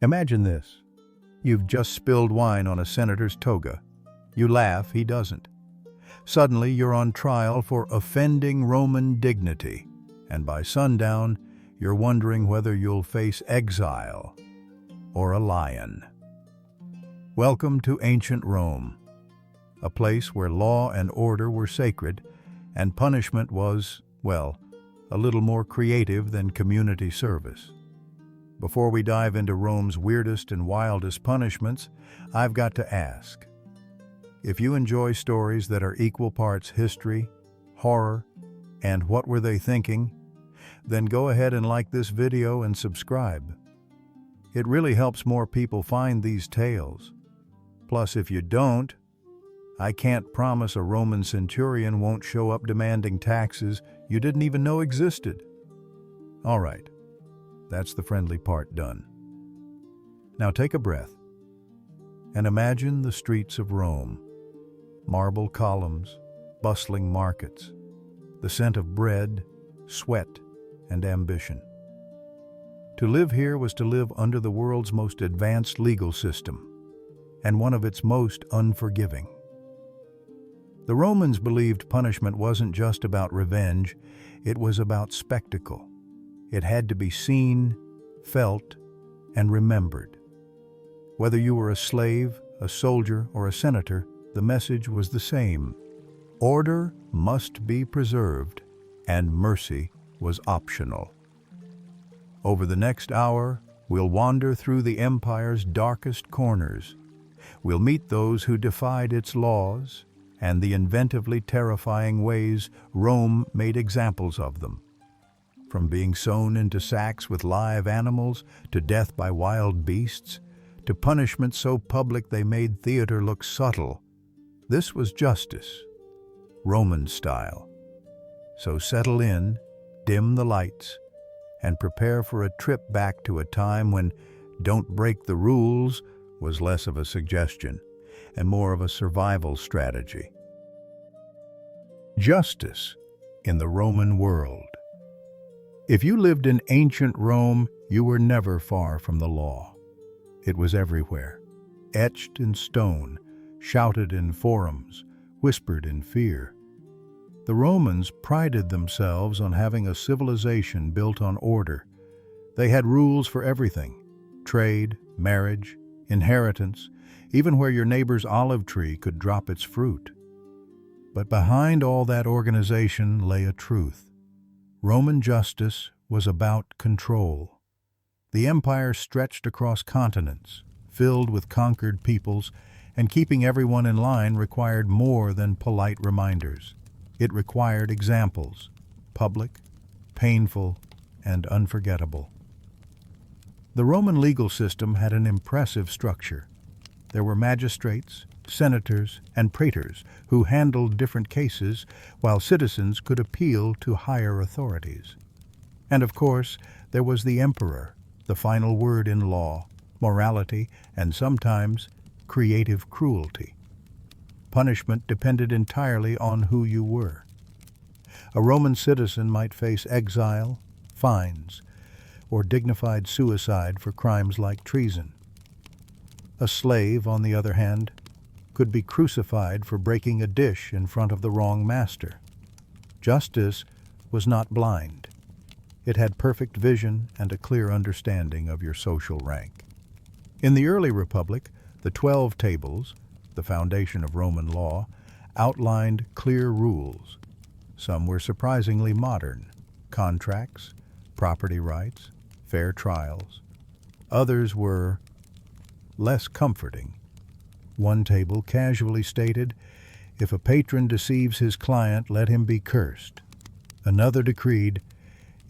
Imagine this. You've just spilled wine on a senator's toga. You laugh, he doesn't. Suddenly, you're on trial for offending Roman dignity, and by sundown, you're wondering whether you'll face exile or a lion. Welcome to ancient Rome, a place where law and order were sacred, and punishment was, well, a little more creative than community service. Before we dive into Rome's weirdest and wildest punishments, I've got to ask, if you enjoy stories that are equal parts history, horror, and what were they thinking, then go ahead and like this video and subscribe. It really helps more people find these tales. Plus, if you don't, I can't promise a Roman centurion won't show up demanding taxes you didn't even know existed. All right, that's the friendly part done. Now take a breath and imagine the streets of Rome. Marble columns, bustling markets, the scent of bread, sweat, and ambition. To live here was to live under the world's most advanced legal system, and one of its most unforgiving. The Romans believed punishment wasn't just about revenge, it was about spectacle. It had to be seen, felt, and remembered. Whether you were a slave, a soldier, or a senator, the message was the same. Order must be preserved, and mercy was optional. Over the next hour, we'll wander through the empire's darkest corners. We'll meet those who defied its laws and the inventively terrifying ways Rome made examples of them. From being sewn into sacks with live animals, to death by wild beasts, to punishment so public they made theater look subtle. This was justice, Roman style. So settle in, dim the lights, and prepare for a trip back to a time when "don't break the rules" was less of a suggestion and more of a survival strategy. Justice in the Roman world. If you lived in ancient Rome, you were never far from the law. It was everywhere, etched in stone, shouted in forums, whispered in fear. The Romans prided themselves on having a civilization built on order. They had rules for everything: trade, marriage, inheritance, even where your neighbor's olive tree could drop its fruit. But behind all that organization lay a truth. Roman justice was about control. The empire stretched across continents, filled with conquered peoples, and keeping everyone in line required more than polite reminders. It required examples, public, painful, and unforgettable. The Roman legal system had an impressive structure. There were magistrates, senators, and praetors who handled different cases, while citizens could appeal to higher authorities. And of course, there was the emperor, the final word in law, morality, and sometimes creative cruelty. Punishment depended entirely on who you were. A Roman citizen might face exile, fines, or dignified suicide for crimes like treason. A slave, on the other hand, could be crucified for breaking a dish in front of the wrong master. Justice was not blind. It had perfect vision and a clear understanding of your social rank. In the early Republic, the 12 Tables, the foundation of Roman law, outlined clear rules. Some were surprisingly modern: contracts, property rights, fair trials. Others were less comforting. One table casually stated, "If a patron deceives his client, let him be cursed." Another decreed,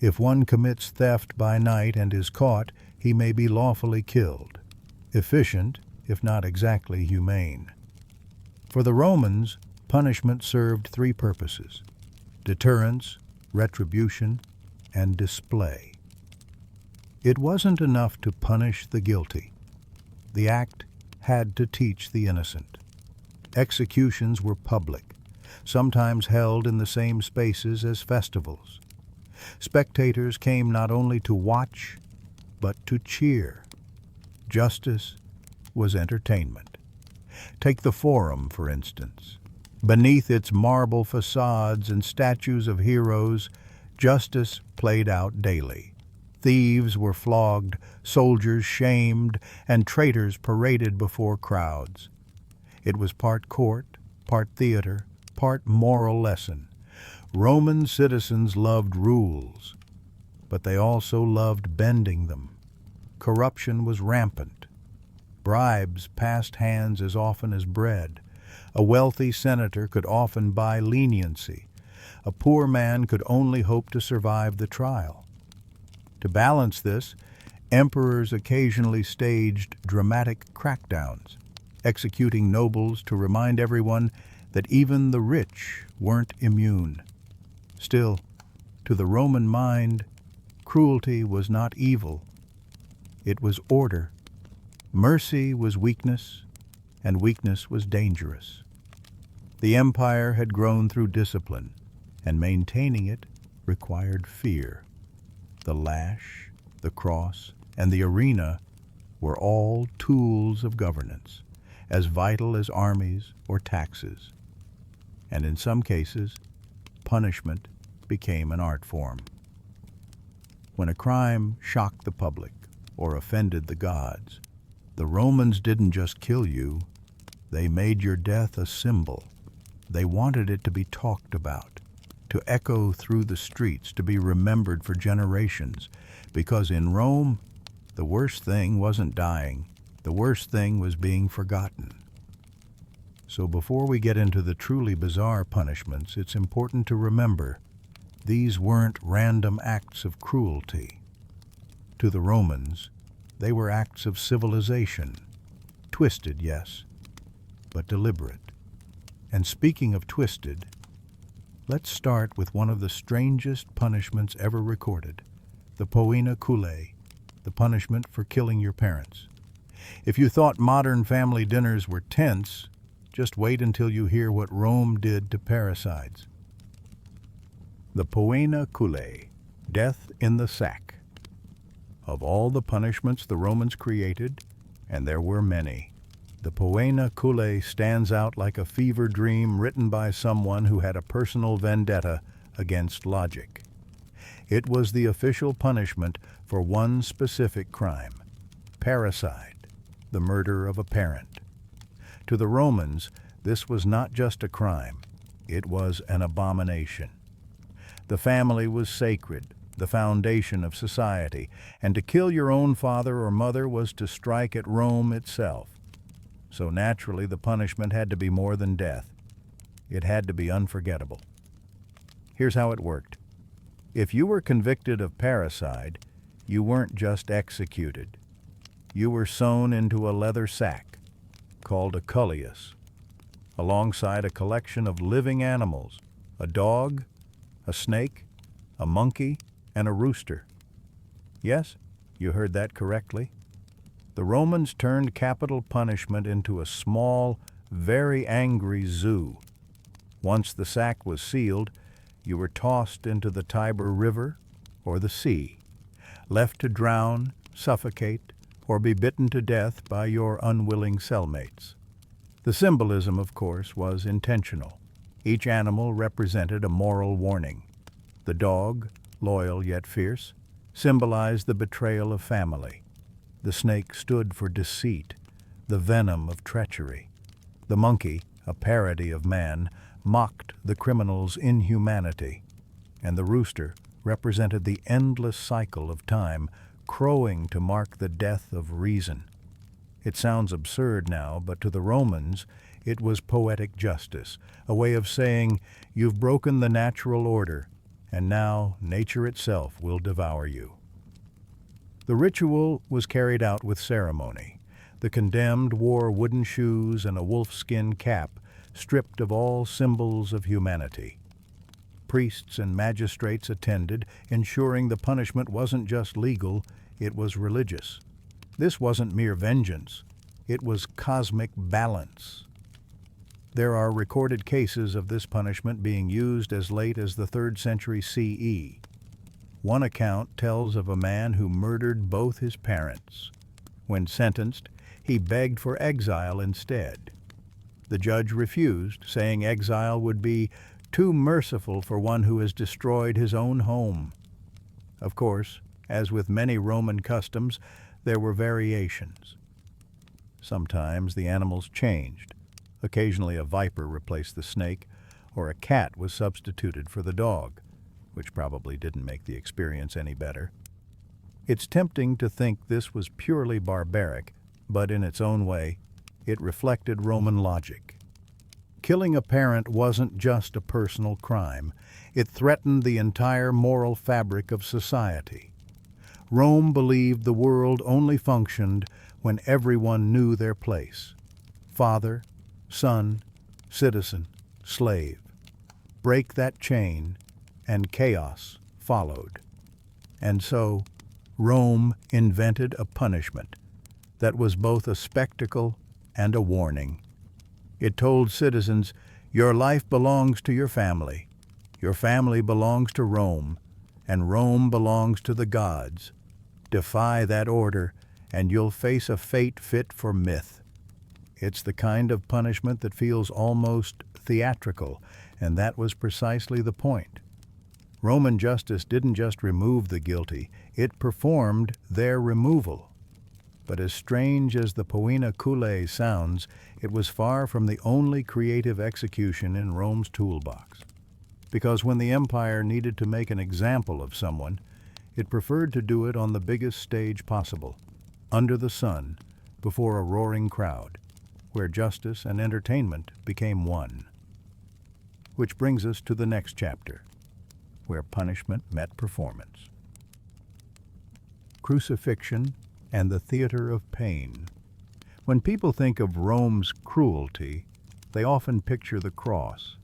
"If one commits theft by night and is caught, he may be lawfully killed." Efficient, if not exactly humane. For the Romans, punishment served three purposes: deterrence, retribution, and display. It wasn't enough to punish the guilty. The act had to teach the innocent. Executions were public, sometimes held in the same spaces as festivals. Spectators came not only to watch, but to cheer. Justice was entertainment. Take the Forum, for instance. Beneath its marble facades and statues of heroes, justice played out daily. Thieves were flogged, soldiers shamed, and traitors paraded before crowds. It was part court, part theater, part moral lesson. Roman citizens loved rules, but they also loved bending them. Corruption was rampant. Bribes passed hands as often as bread. A wealthy senator could often buy leniency. A poor man could only hope to survive the trial. To balance this, emperors occasionally staged dramatic crackdowns, executing nobles to remind everyone that even the rich weren't immune. Still, to the Roman mind, cruelty was not evil. It was order. Mercy was weakness, and weakness was dangerous. The empire had grown through discipline, and maintaining it required fear. The lash, the cross, and the arena were all tools of governance, as vital as armies or taxes. And in some cases, punishment became an art form. When a crime shocked the public or offended the gods, the Romans didn't just kill you, they made your death a symbol. They wanted it to be talked about, to echo through the streets, to be remembered for generations, because in Rome, the worst thing wasn't dying, the worst thing was being forgotten. So before we get into the truly bizarre punishments, it's important to remember these weren't random acts of cruelty. To the Romans, they were acts of civilization. Twisted, yes, but deliberate. And speaking of twisted, let's start with one of the strangest punishments ever recorded, the Poena Cullei, the punishment for killing your parents. If you thought modern family dinners were tense, just wait until you hear what Rome did to parricides. The Poena Cullei, death in the sack. Of all the punishments the Romans created, and there were many, the Poena Cullei stands out like a fever dream written by someone who had a personal vendetta against logic. It was the official punishment for one specific crime, parricide, the murder of a parent. To the Romans, this was not just a crime, it was an abomination. The family was sacred, the foundation of society, and to kill your own father or mother was to strike at Rome itself. So naturally, the punishment had to be more than death. It had to be unforgettable. Here's how it worked. If you were convicted of parricide, you weren't just executed. You were sewn into a leather sack, called a culleus, alongside a collection of living animals, a dog, a snake, a monkey, and a rooster. Yes, you heard that correctly. The Romans turned capital punishment into a small, very angry zoo. Once the sack was sealed, you were tossed into the Tiber River or the sea, left to drown, suffocate, or be bitten to death by your unwilling cellmates. The symbolism, of course, was intentional. Each animal represented a moral warning. The dog, loyal yet fierce, symbolized the betrayal of family. The snake stood for deceit, the venom of treachery. The monkey, a parody of man, mocked the criminal's inhumanity. And the rooster represented the endless cycle of time, crowing to mark the death of reason. It sounds absurd now, but to the Romans, it was poetic justice, a way of saying, you've broken the natural order, and now nature itself will devour you. The ritual was carried out with ceremony. The condemned wore wooden shoes and a wolfskin cap, stripped of all symbols of humanity. Priests and magistrates attended, ensuring the punishment wasn't just legal, it was religious. This wasn't mere vengeance, it was cosmic balance. There are recorded cases of this punishment being used as late as the 3rd century CE. One account tells of a man who murdered both his parents. When sentenced, he begged for exile instead. The judge refused, saying exile would be too merciful for one who has destroyed his own home. Of course, as with many Roman customs, there were variations. Sometimes the animals changed. Occasionally a viper replaced the snake, or a cat was substituted for the dog, which probably didn't make the experience any better. It's tempting to think this was purely barbaric, but in its own way, it reflected Roman logic. Killing a parent wasn't just a personal crime. It threatened the entire moral fabric of society. Rome believed the world only functioned when everyone knew their place. Father, son, citizen, slave. Break that chain, and chaos followed. And so, Rome invented a punishment that was both a spectacle and a warning. It told citizens, your life belongs to your family belongs to Rome, and Rome belongs to the gods. Defy that order, and you'll face a fate fit for myth. It's the kind of punishment that feels almost theatrical, and that was precisely the point. Roman justice didn't just remove the guilty, it performed their removal. But as strange as the Poena Cullei sounds, it was far from the only creative execution in Rome's toolbox. Because when the empire needed to make an example of someone, it preferred to do it on the biggest stage possible, under the sun, before a roaring crowd, where justice and entertainment became one. Which brings us to the next chapter, where punishment met performance. Crucifixion and the theater of pain. When people think of Rome's cruelty, they often picture the cross.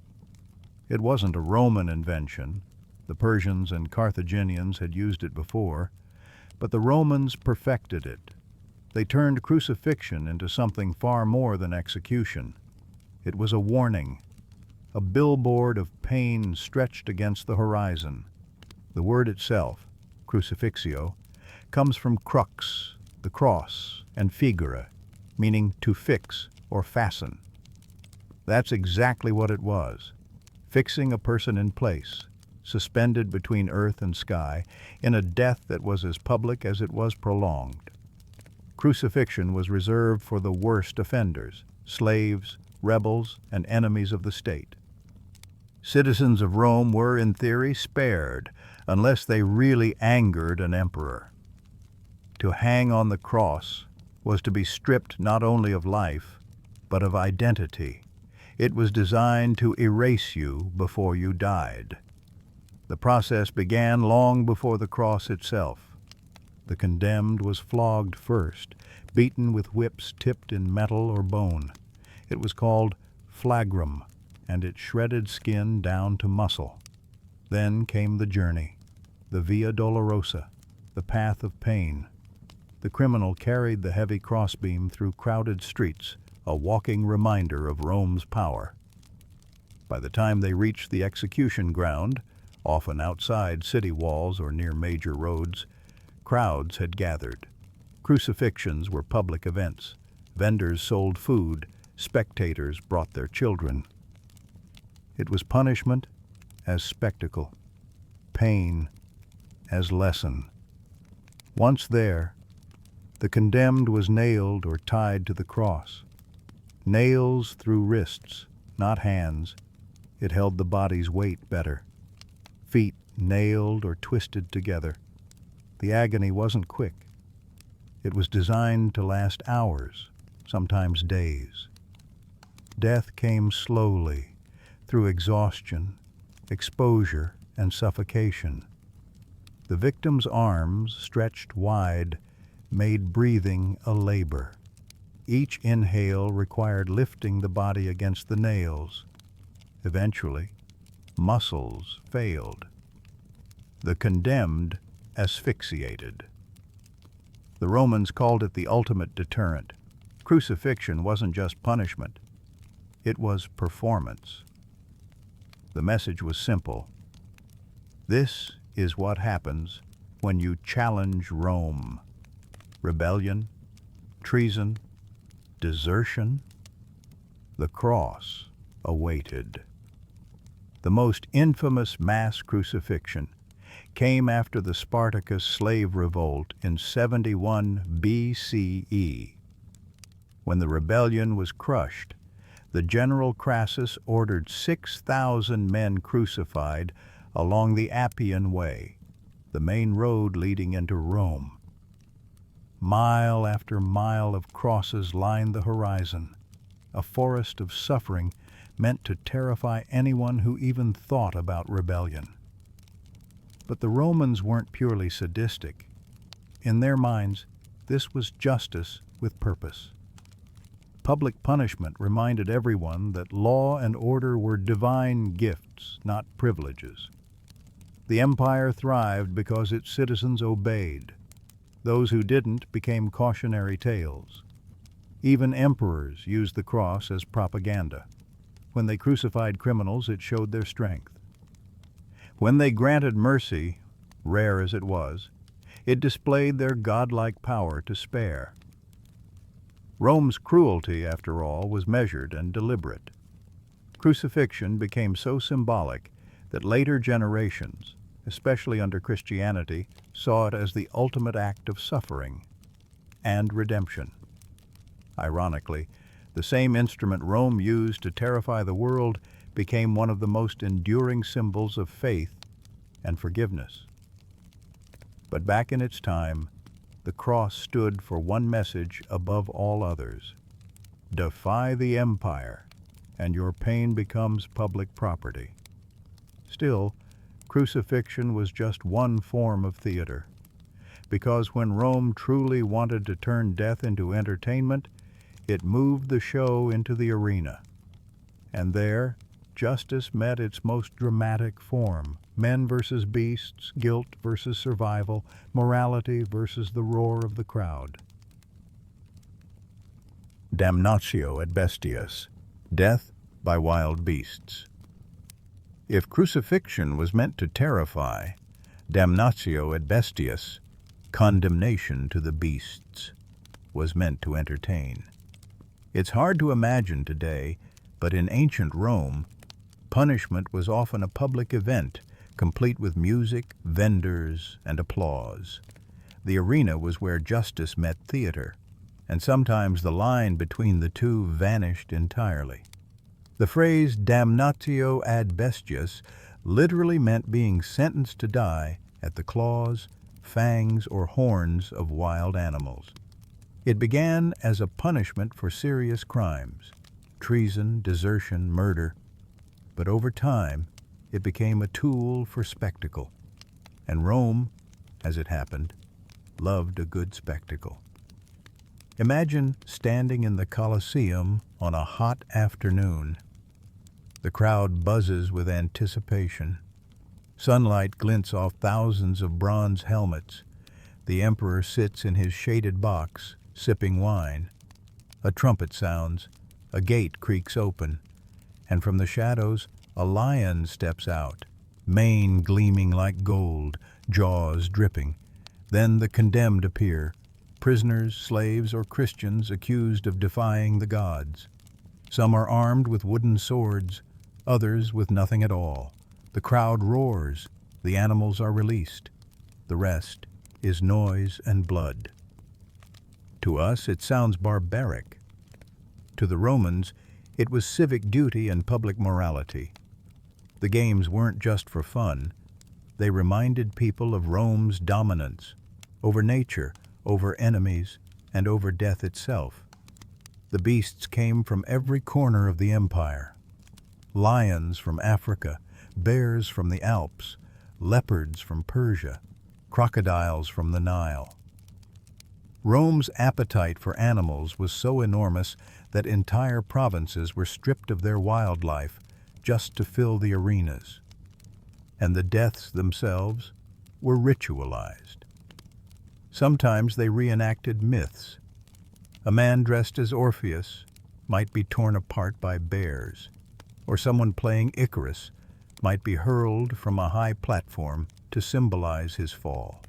It wasn't a Roman invention. The Persians and Carthaginians had used it before, but the Romans perfected it. They turned crucifixion into something far more than execution. It was a warning, a billboard of pain stretched against the horizon. The word itself, crucifixio, comes from crux, the cross, and figura, meaning to fix or fasten. That's exactly what it was, fixing a person in place, suspended between earth and sky, in a death that was as public as it was prolonged. Crucifixion was reserved for the worst offenders, slaves, rebels, and enemies of the state. Citizens of Rome were, in theory, spared, unless they really angered an emperor. To hang on the cross was to be stripped not only of life, but of identity. It was designed to erase you before you died. The process began long before the cross itself. The condemned was flogged first, beaten with whips tipped in metal or bone. It was called flagrum, and it shredded skin down to muscle. Then came the journey, the Via Dolorosa, the path of pain. The criminal carried the heavy crossbeam through crowded streets, a walking reminder of Rome's power. By the time they reached the execution ground, often outside city walls or near major roads, crowds had gathered. Crucifixions were public events. Vendors sold food. Spectators brought their children. It was punishment as spectacle, pain as lesson. Once there, the condemned was nailed or tied to the cross. Nails through wrists, not hands. It held the body's weight better. Feet nailed or twisted together. The agony wasn't quick. It was designed to last hours, sometimes days. Death came slowly, through exhaustion, exposure, and suffocation. The victim's arms, stretched wide, made breathing a labor. Each inhale required lifting the body against the nails. Eventually, muscles failed. The condemned asphyxiated. The Romans called it the ultimate deterrent. Crucifixion wasn't just punishment. It was performance. The message was simple. This is what happens when you challenge Rome. Rebellion, treason, desertion. The cross awaited. The most infamous mass crucifixion came after the Spartacus slave revolt in 71 BCE. When the rebellion was crushed, the general Crassus ordered 6,000 men crucified along the Appian Way, the main road leading into Rome. Mile after mile of crosses lined the horizon, a forest of suffering meant to terrify anyone who even thought about rebellion. But the Romans weren't purely sadistic. In their minds, this was justice with purpose. Public punishment reminded everyone that law and order were divine gifts, not privileges. The empire thrived because its citizens obeyed. Those who didn't became cautionary tales. Even emperors used the cross as propaganda. When they crucified criminals, it showed their strength. When they granted mercy, rare as it was, it displayed their godlike power to spare. Rome's cruelty, after all, was measured and deliberate. Crucifixion became so symbolic that later generations, especially under Christianity, saw it as the ultimate act of suffering and redemption. Ironically, the same instrument Rome used to terrify the world became one of the most enduring symbols of faith and forgiveness. But back in its time, the cross stood for one message above all others: defy the empire, and your pain becomes public property. Still, crucifixion was just one form of theater, because when Rome truly wanted to turn death into entertainment, it moved the show into the arena. And there, justice met its most dramatic form: men versus beasts, guilt versus survival, morality versus the roar of the crowd. Damnatio at Bestias, death by wild beasts. If crucifixion was meant to terrify, damnatio at Bestias, condemnation to the beasts, was meant to entertain. It's hard to imagine today, but in ancient Rome, punishment was often a public event, complete with music, vendors, and applause. The arena was where justice met theater, and sometimes the line between the two vanished entirely. The phrase damnatio ad bestias literally meant being sentenced to die at the claws, fangs, or horns of wild animals. It began as a punishment for serious crimes: treason, desertion, murder. But over time, it became a tool for spectacle. And Rome, as it happened, loved a good spectacle. Imagine standing in the Colosseum on a hot afternoon. The crowd buzzes with anticipation. Sunlight glints off thousands of bronze helmets. The emperor sits in his shaded box, sipping wine. A trumpet sounds, a gate creaks open, and from the shadows a lion steps out, mane gleaming like gold, jaws dripping. Then the condemned appear, prisoners, slaves, or Christians accused of defying the gods. Some are armed with wooden swords, others with nothing at all. The crowd roars, the animals are released. The rest is noise and blood. To us, it sounds barbaric. To the Romans, it was civic duty and public morality. The games weren't just for fun. They reminded people of Rome's dominance over nature, over enemies, and over death itself. The beasts came from every corner of the empire. Lions from Africa, bears from the Alps, leopards from Persia, crocodiles from the Nile. Rome's appetite for animals was so enormous that entire provinces were stripped of their wildlife just to fill the arenas. And the deaths themselves were ritualized. Sometimes they reenacted myths. A man dressed as Orpheus might be torn apart by bears, or someone playing Icarus might be hurled from a high platform to symbolize his fall.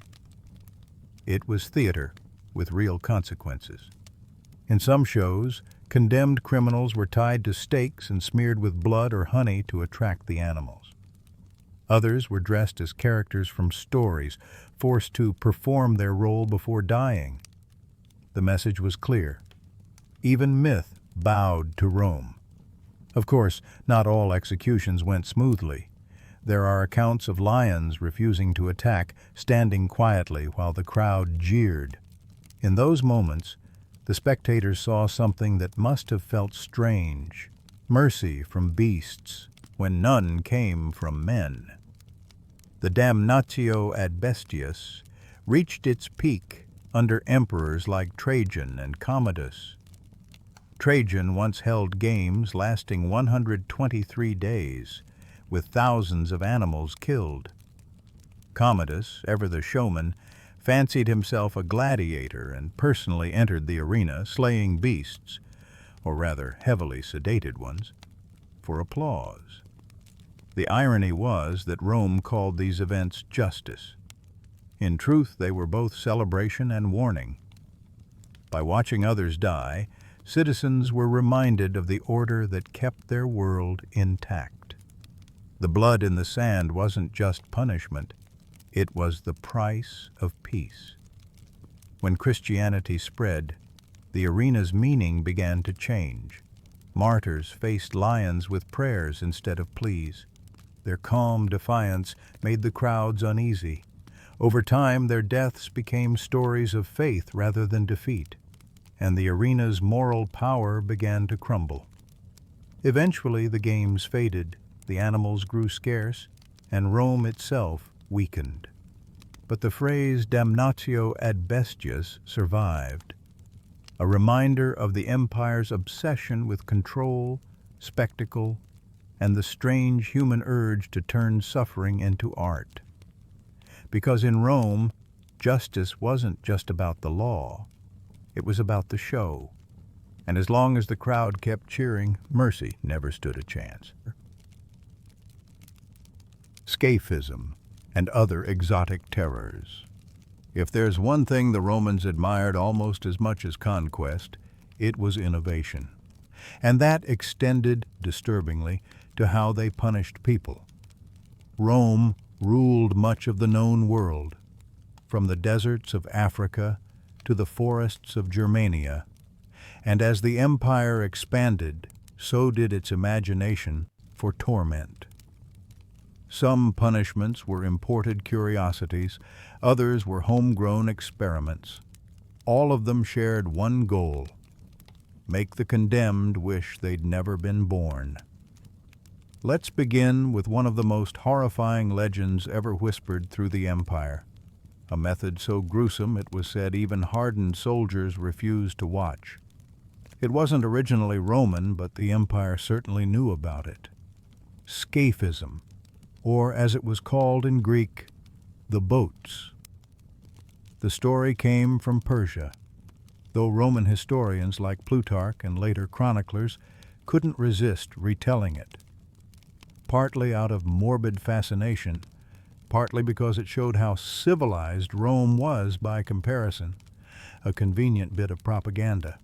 It was theater with real consequences. In some shows, condemned criminals were tied to stakes and smeared with blood or honey to attract the animals. Others were dressed as characters from stories, forced to perform their role before dying. The message was clear. Even myth bowed to Rome. Of course, not all executions went smoothly. There are accounts of lions refusing to attack, standing quietly while the crowd jeered. In those moments, the spectators saw something that must have felt strange: mercy from beasts, when none came from men. The Damnatio ad Bestias reached its peak under emperors like Trajan and Commodus. Trajan once held games lasting 123 days, with thousands of animals killed. Commodus, ever the showman, fancied himself a gladiator and personally entered the arena, slaying beasts, or rather heavily sedated ones, for applause. The irony was that Rome called these events justice. In truth, they were both celebration and warning. By watching others die, citizens were reminded of the order that kept their world intact. The blood in the sand wasn't just punishment, it was the price of peace. When Christianity spread, the arena's meaning began to change. Martyrs faced lions with prayers instead of pleas. Their calm defiance made the crowds uneasy. Over time, their deaths became stories of faith rather than defeat, and the arena's moral power began to crumble. Eventually, the games faded, the animals grew scarce, and Rome itself weakened. But the phrase Damnatio ad Bestias survived, a reminder of the empire's obsession with control, spectacle, and the strange human urge to turn suffering into art. Because in Rome, justice wasn't just about the law, it was about the show. And as long as the crowd kept cheering, mercy never stood a chance. Scaphism and other exotic terrors. If there's one thing the Romans admired almost as much as conquest, it was innovation. And that extended, disturbingly, to how they punished people. Rome ruled much of the known world, from the deserts of Africa to the forests of Germania, and as the empire expanded, so did its imagination for torment. Some punishments were imported curiosities, others were homegrown experiments. All of them shared one goal: make the condemned wish they'd never been born. Let's begin with one of the most horrifying legends ever whispered through the empire, a method so gruesome it was said even hardened soldiers refused to watch. It wasn't originally Roman, but the empire certainly knew about it. Scaphism, or as it was called in Greek, the boats. The story came from Persia, though Roman historians like Plutarch and later chroniclers couldn't resist retelling it. Partly out of morbid fascination, partly because it showed how civilized Rome was by comparison, a convenient bit of propaganda.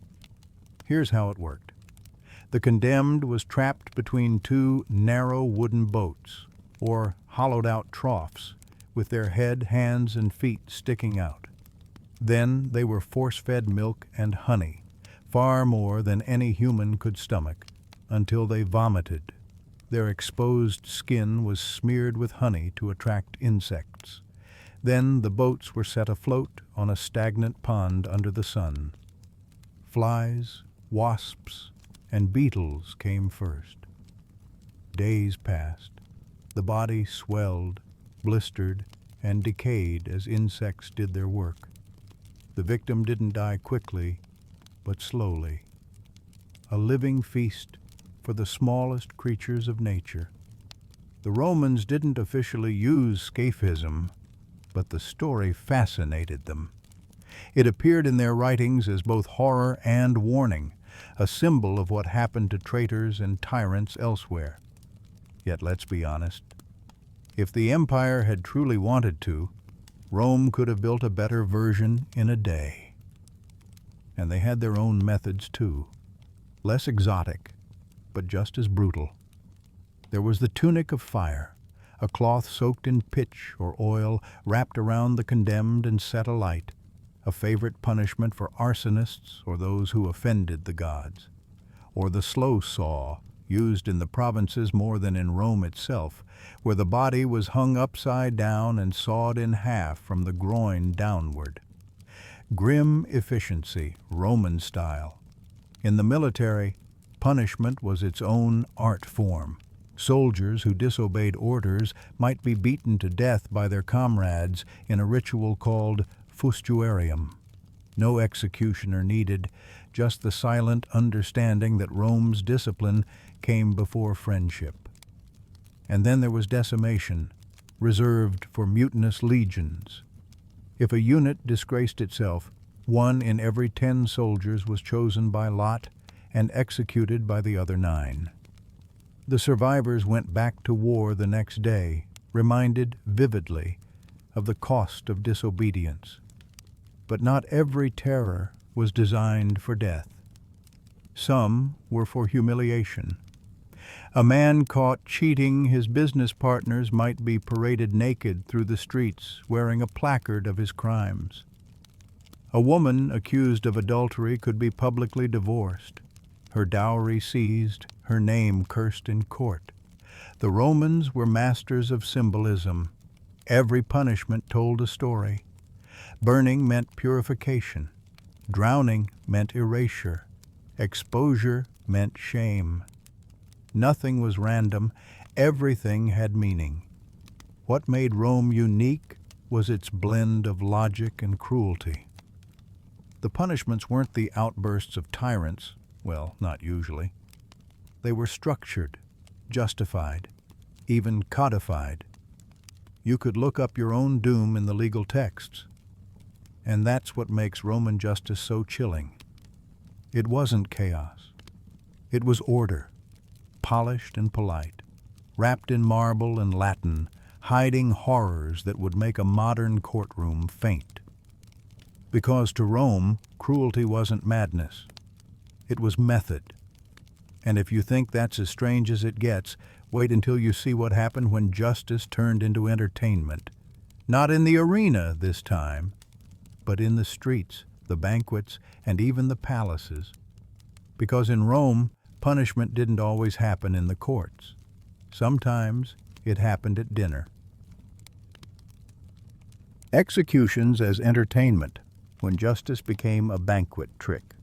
Here's how it worked. The condemned was trapped between two narrow wooden boats, or hollowed-out troughs, with their head, hands, and feet sticking out. Then they were force-fed milk and honey, far more than any human could stomach, until they vomited. Their exposed skin was smeared with honey to attract insects. Then the boats were set afloat on a stagnant pond under the sun. Flies, wasps, and beetles came first. Days passed. The body swelled, blistered, and decayed as insects did their work. The victim didn't die quickly, but slowly. A living feast for the smallest creatures of nature. The Romans didn't officially use Scaphism, but the story fascinated them. It appeared in their writings as both horror and warning, a symbol of what happened to traitors and tyrants elsewhere. Yet let's be honest, if the empire had truly wanted to, Rome could have built a better version in a day. And they had their own methods too, less exotic, but just as brutal. There was the tunic of fire, a cloth soaked in pitch or oil wrapped around the condemned and set alight, a favorite punishment for arsonists or those who offended the gods. Or the slow saw, used in the provinces more than in Rome itself, where the body was hung upside down and sawed in half from the groin downward. Grim efficiency, Roman style. In the military, punishment was its own art form. Soldiers who disobeyed orders might be beaten to death by their comrades in a ritual called fustuarium. No executioner needed, just the silent understanding that Rome's discipline came before friendship. And then there was decimation, reserved for mutinous legions. If a unit disgraced itself, 1 in every 10 soldiers was chosen by lot and executed by the other 9. The survivors went back to war the next day, reminded vividly of the cost of disobedience. But not every terror was designed for death. Some were for humiliation. A man caught cheating his business partners might be paraded naked through the streets, wearing a placard of his crimes. A woman accused of adultery could be publicly divorced, her dowry seized, her name cursed in court. The Romans were masters of symbolism. Every punishment told a story. Burning meant purification. Drowning meant erasure. Exposure meant shame. Nothing was random. Everything had meaning. What made Rome unique was its blend of logic and cruelty. The punishments weren't the outbursts of tyrants, well, not usually. They were structured, justified, even codified. You could look up your own doom in the legal texts. And that's what makes Roman justice so chilling. It wasn't chaos. It was order, polished and polite, wrapped in marble and Latin, hiding horrors that would make a modern courtroom faint. Because to Rome, cruelty wasn't madness. It was method. And if you think that's as strange as it gets, wait until you see what happened when justice turned into entertainment. Not in the arena this time, but in the streets, the banquets, and even the palaces. Because in Rome, punishment didn't always happen in the courts. Sometimes it happened at dinner. Executions as entertainment, when justice became a banquet trick.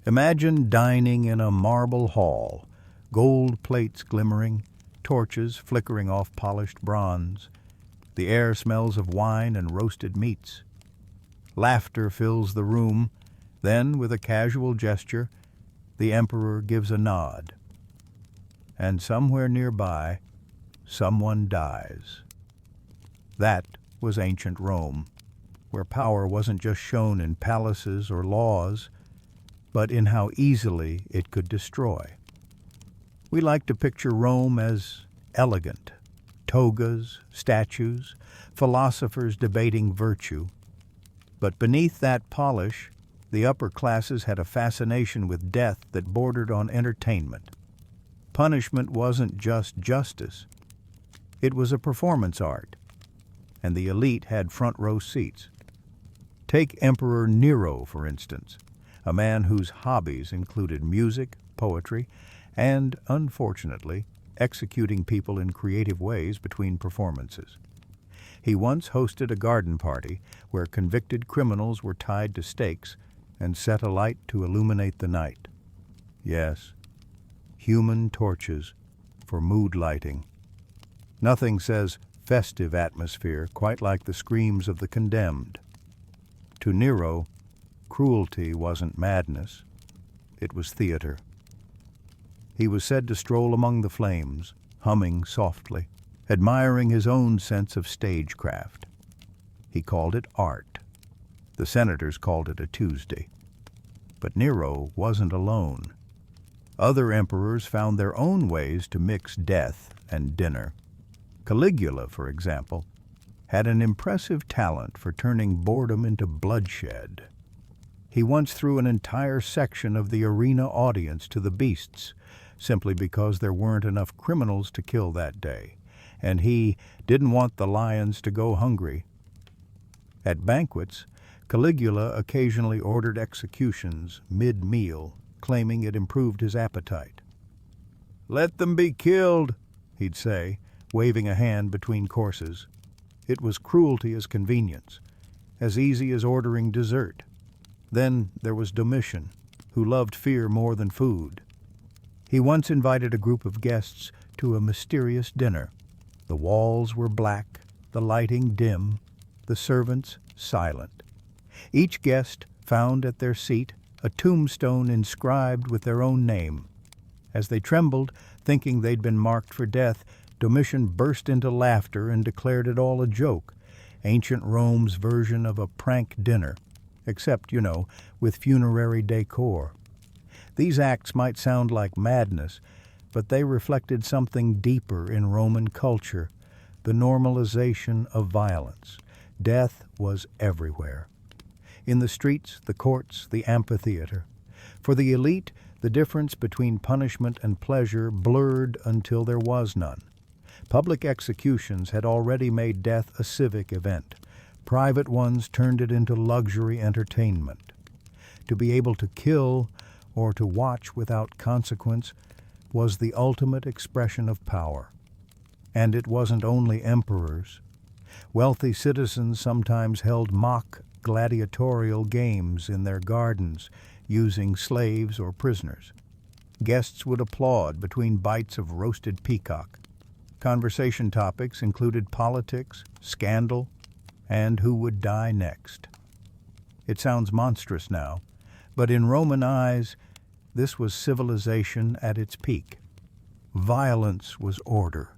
Imagine dining in a marble hall, gold plates glimmering, torches flickering off polished bronze. The air smells of wine and roasted meats. Laughter fills the room. Then, with a casual gesture, the emperor gives a nod. And somewhere nearby, someone dies. That was ancient Rome, where power wasn't just shown in palaces or laws, but in how easily it could destroy. We like to picture Rome as elegant, togas, statues, philosophers debating virtue. But beneath that polish, the upper classes had a fascination with death that bordered on entertainment. Punishment wasn't just justice. It was a performance art, and the elite had front-row seats. Take Emperor Nero, for instance, a man whose hobbies included music, poetry, and, unfortunately, executing people in creative ways between performances. He once hosted a garden party where convicted criminals were tied to stakes and set alight to illuminate the night. Yes, human torches for mood lighting. Nothing says festive atmosphere quite like the screams of the condemned. To Nero, cruelty wasn't madness, it was theater. He was said to stroll among the flames, humming softly, admiring his own sense of stagecraft. He called it art. The senators called it a Tuesday. But Nero wasn't alone. Other emperors found their own ways to mix death and dinner. Caligula, for example, had an impressive talent for turning boredom into bloodshed. He once threw an entire section of the arena audience to the beasts, simply because there weren't enough criminals to kill that day, and he didn't want the lions to go hungry. At banquets, Caligula occasionally ordered executions mid-meal, claiming it improved his appetite. "Let them be killed," he'd say, waving a hand between courses. It was cruelty as convenience, as easy as ordering dessert. Then there was Domitian, who loved fear more than food. He once invited a group of guests to a mysterious dinner. The walls were black, the lighting dim, the servants silent. Each guest found at their seat a tombstone inscribed with their own name. As they trembled, thinking they'd been marked for death, Domitian burst into laughter and declared it all a joke, ancient Rome's version of a prank dinner, except, with funerary decor. These acts might sound like madness, but they reflected something deeper in Roman culture, the normalization of violence. Death was everywhere. In the streets, the courts, the amphitheater. For the elite, the difference between punishment and pleasure blurred until there was none. Public executions had already made death a civic event. Private ones turned it into luxury entertainment. To be able to kill or to watch without consequence was the ultimate expression of power. And it wasn't only emperors. Wealthy citizens sometimes held mock gladiatorial games in their gardens, using slaves or prisoners. Guests would applaud between bites of roasted peacock. Conversation topics included politics, scandal, and who would die next. It sounds monstrous now, but in Roman eyes, this was civilization at its peak. Violence was order.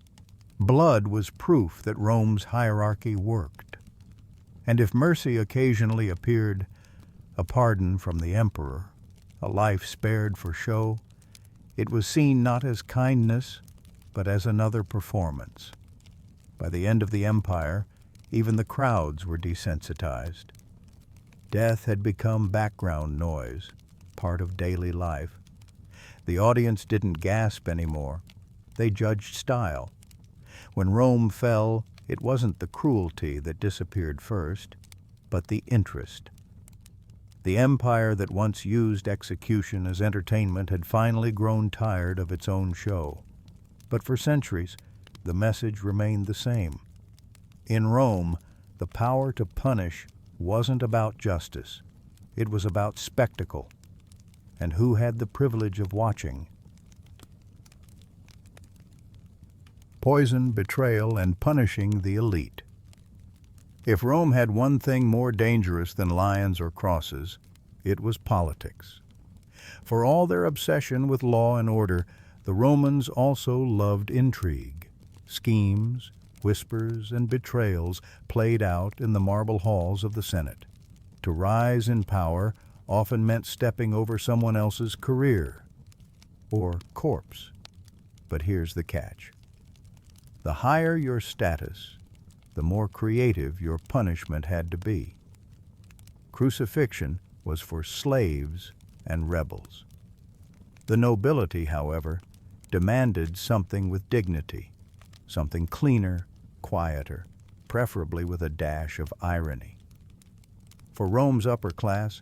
Blood was proof that Rome's hierarchy worked. And if mercy occasionally appeared, a pardon from the emperor, a life spared for show, it was seen not as kindness, but as another performance. By the end of the empire, even the crowds were desensitized. Death had become background noise, part of daily life. The audience didn't gasp anymore. They judged style. When Rome fell, it wasn't the cruelty that disappeared first, but the interest. The empire that once used execution as entertainment had finally grown tired of its own show. But for centuries, the message remained the same. In Rome, the power to punish wasn't about justice. It was about spectacle. And who had the privilege of watching? Poison, betrayal, and punishing the elite. If Rome had one thing more dangerous than lions or crosses, it was politics. For all their obsession with law and order, the Romans also loved intrigue. Schemes, whispers, and betrayals played out in the marble halls of the Senate. To rise in power often meant stepping over someone else's career or corpse. But here's the catch. The higher your status, the more creative your punishment had to be. Crucifixion was for slaves and rebels. The nobility, however, demanded something with dignity, something cleaner, quieter, preferably with a dash of irony. For Rome's upper class,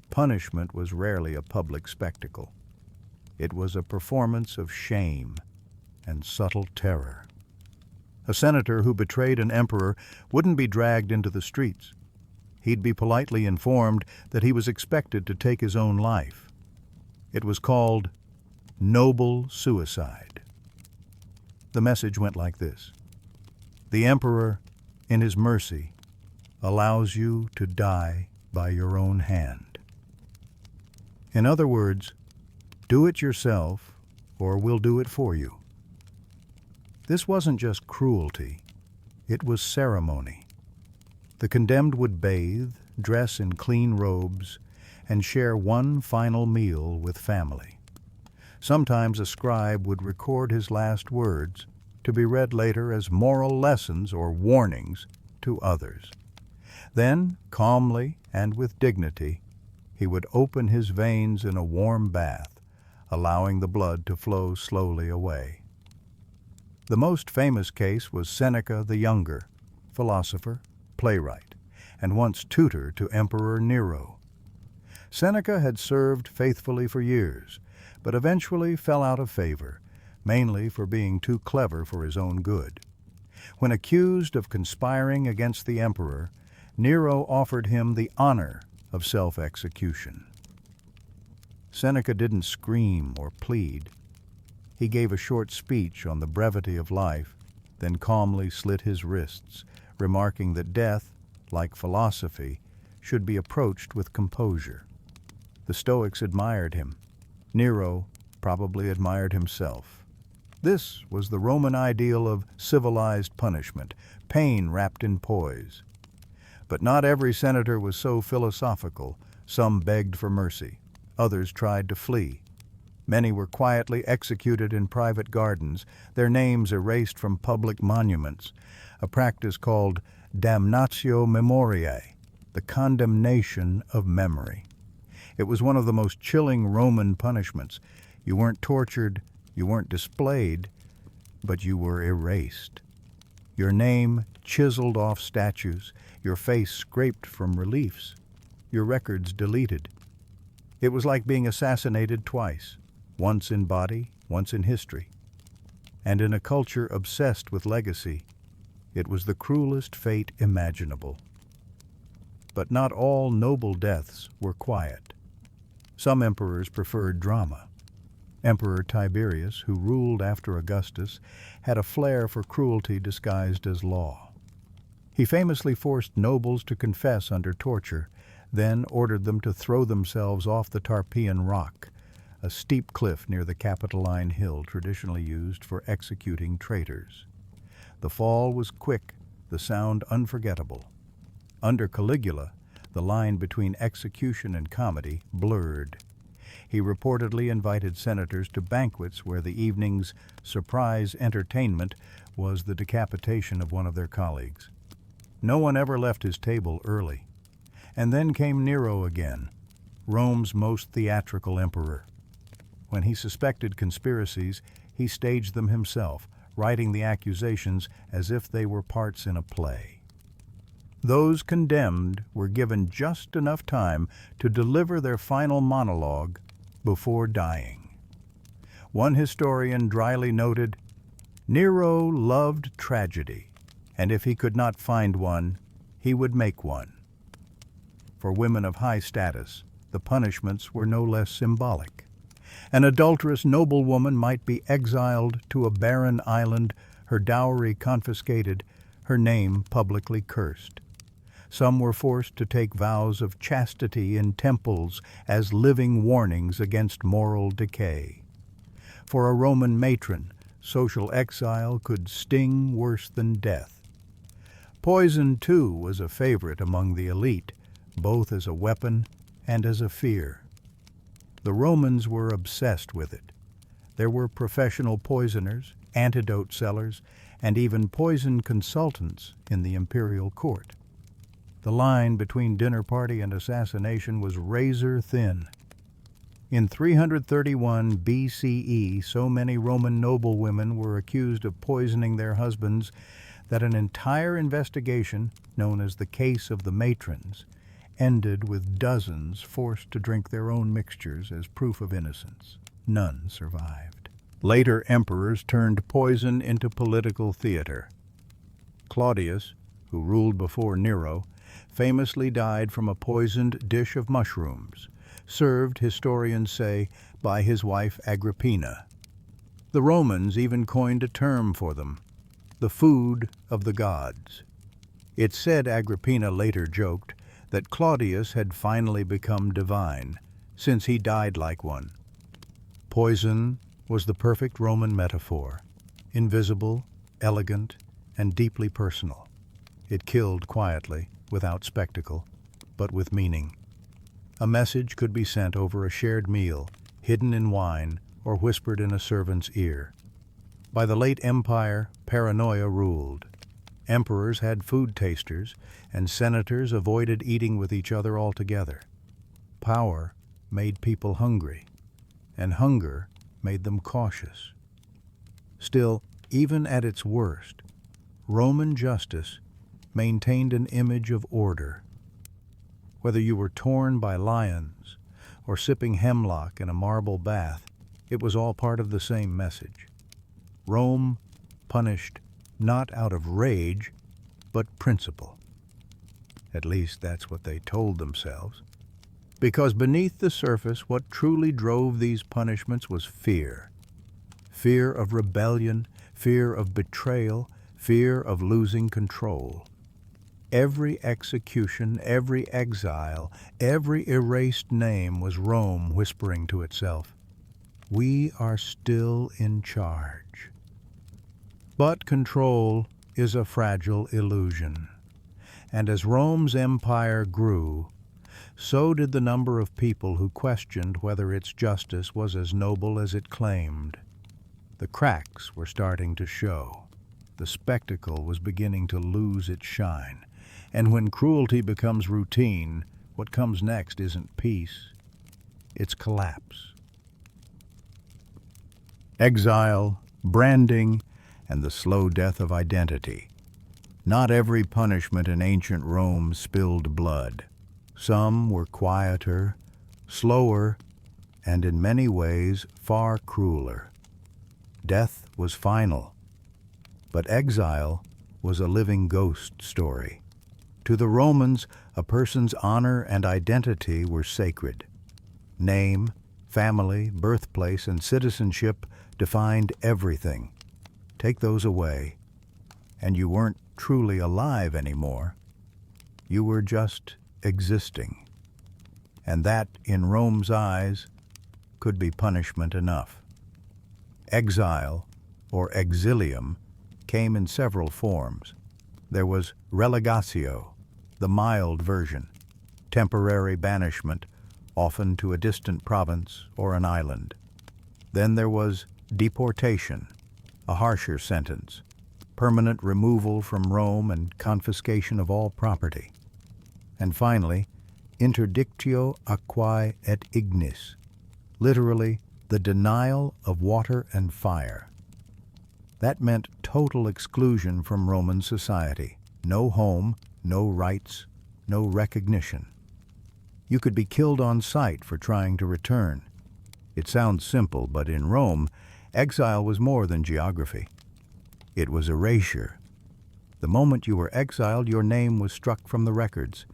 punishment was rarely a public spectacle. It was a performance of shame and subtle terror. A senator who betrayed an emperor wouldn't be dragged into the streets. He'd be politely informed that he was expected to take his own life. It was called noble suicide. The message went like this: the emperor, in his mercy, allows you to die by your own hand. In other words, do it yourself, or we'll do it for you. This wasn't just cruelty, it was ceremony. The condemned would bathe, dress in clean robes, and share one final meal with family. Sometimes a scribe would record his last words, to be read later as moral lessons or warnings to others. Then, calmly and with dignity, he would open his veins in a warm bath, allowing the blood to flow slowly away. The most famous case was Seneca the Younger, philosopher, playwright, and once tutor to Emperor Nero. Seneca had served faithfully for years, but eventually fell out of favor, mainly for being too clever for his own good. When accused of conspiring against the emperor, Nero offered him the honor of self-execution. Seneca didn't scream or plead. He gave a short speech on the brevity of life, then calmly slit his wrists, remarking that death, like philosophy, should be approached with composure. The Stoics admired him. Nero probably admired himself. This was the Roman ideal of civilized punishment, pain wrapped in poise. But not every senator was so philosophical. Some begged for mercy. Others tried to flee. Many were quietly executed in private gardens, their names erased from public monuments, a practice called Damnatio memoriae, the condemnation of memory. It was one of the most chilling Roman punishments. You weren't tortured, you weren't displayed, but you were erased. Your name chiseled off statues, your face scraped from reliefs, your records deleted. It was like being assassinated twice, once in body, once in history. And in a culture obsessed with legacy, it was the cruelest fate imaginable. But not all noble deaths were quiet. Some emperors preferred drama. Emperor Tiberius, who ruled after Augustus, had a flair for cruelty disguised as law. He famously forced nobles to confess under torture, then ordered them to throw themselves off the Tarpeian Rock, a steep cliff near the Capitoline Hill traditionally used for executing traitors. The fall was quick, the sound unforgettable. Under Caligula, the line between execution and comedy blurred. He reportedly invited senators to banquets where the evening's surprise entertainment was the decapitation of one of their colleagues. No one ever left his table early. And then came Nero again, Rome's most theatrical emperor. When he suspected conspiracies, he staged them himself, writing the accusations as if they were parts in a play. Those condemned were given just enough time to deliver their final monologue before dying. One historian dryly noted, "Nero loved tragedy, and if he could not find one, he would make one." For women of high status, the punishments were no less symbolic. An adulterous noblewoman might be exiled to a barren island, her dowry confiscated, her name publicly cursed. Some were forced to take vows of chastity in temples as living warnings against moral decay. For a Roman matron, social exile could sting worse than death. Poison, too, was a favorite among the elite, both as a weapon and as a fear. The Romans were obsessed with it. There were professional poisoners, antidote sellers, and even poison consultants in the imperial court. The line between dinner party and assassination was razor thin. In 331 BCE, so many Roman noblewomen were accused of poisoning their husbands that an entire investigation, known as the Case of the Matrons, ended with dozens forced to drink their own mixtures as proof of innocence. None survived. Later emperors turned poison into political theater. Claudius, who ruled before Nero, famously died from a poisoned dish of mushrooms, served, historians say, by his wife Agrippina. The Romans even coined a term for them, the food of the gods. It's said Agrippina later joked that Claudius had finally become divine, since he died like one. Poison was the perfect Roman metaphor, invisible, elegant, and deeply personal. It killed quietly, without spectacle, but with meaning. A message could be sent over a shared meal, hidden in wine, or whispered in a servant's ear. By the late empire, paranoia ruled. Emperors had food tasters, and senators avoided eating with each other altogether. Power made people hungry, and hunger made them cautious. Still, even at its worst, Roman justice maintained an image of order. Whether you were torn by lions or sipping hemlock in a marble bath, it was all part of the same message. Rome punished not out of rage, but principle. At least that's what they told themselves. Because beneath the surface, what truly drove these punishments was fear. Fear of rebellion, fear of betrayal, fear of losing control. Every execution, every exile, every erased name was Rome whispering to itself, "We are still in charge." But control is a fragile illusion. And as Rome's empire grew, so did the number of people who questioned whether its justice was as noble as it claimed. The cracks were starting to show. The spectacle was beginning to lose its shine. And when cruelty becomes routine, what comes next isn't peace, it's collapse. Exile, branding, and the slow death of identity. Not every punishment in ancient Rome spilled blood. Some were quieter, slower, and in many ways far crueler. Death was final, but exile was a living ghost story. To the Romans, a person's honor and identity were sacred. Name, family, birthplace, and citizenship defined everything. Take those away, and you weren't truly alive anymore. You were just existing. And that, in Rome's eyes, could be punishment enough. Exile, or exilium, came in several forms. There was relegatio, the mild version, temporary banishment, often to a distant province or an island. Then there was deportation, a harsher sentence, permanent removal from Rome and confiscation of all property. And finally, interdictio aquae et ignis, literally the denial of water and fire. That meant total exclusion from Roman society. No home, no rights, no recognition. You could be killed on sight for trying to return. It sounds simple, but in Rome, exile was more than geography. It was erasure. The moment you were exiled, your name was struck from the records,